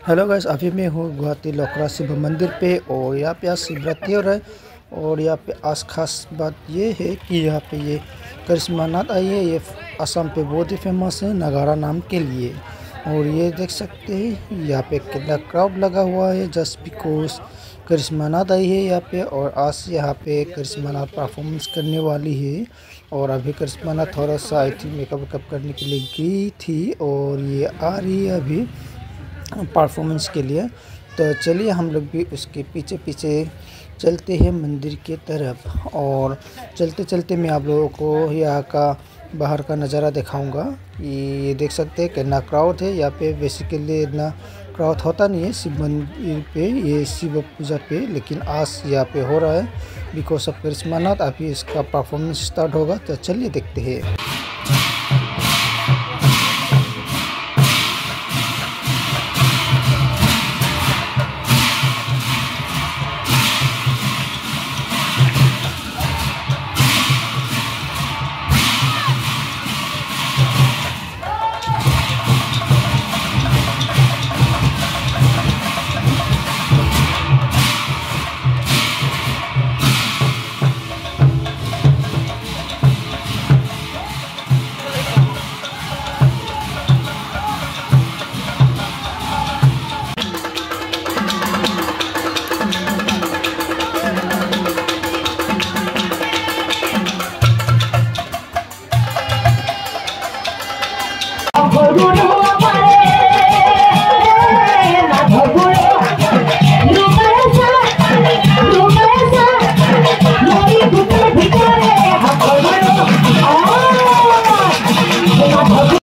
Hello guys, अभी मैं हूँ गुवाहाटी लखरा शिव मंदिर पे। और यहाँ पे आज शिवरात्रि हो रहा है। और यहाँ पे आज खास बात ये है कि यहाँ पे ये करिश्मा नाथ आई है। ये असम पे बहुत ही फेमस है नगाड़ा नाम के लिए। और ये देख सकते हैं यहाँ पे कितना क्राउड लगा हुआ है जस्ट बिकॉज करिश्मा नाथ आई है यहाँ पे। और आज यहाँ पे करिश्मा नाथ परफॉर्मेंस करने वाली है। और अभी करिश्मा नाथ थोड़ा सा आई थिंक मेकअप वेकअप करने के लिए गई थी और ये आ रही है अभी परफॉर्मेंस के लिए। तो चलिए हम लोग भी उसके पीछे पीछे चलते हैं मंदिर के तरफ। और चलते चलते मैं आप लोगों को यहाँ का बाहर का नज़ारा दिखाऊंगा। ये देख सकते हैं कितना क्राउड है यहाँ पे। बेसिकली इतना क्राउड होता नहीं है शिव मंदिर पे, ये शिव पूजा पे, लेकिन आज यहाँ पे हो रहा है बिकॉज ऑफ करिश्मा नाथ। अभी इसका परफॉर्मेंस स्टार्ट होगा तो चलिए देखते हैं।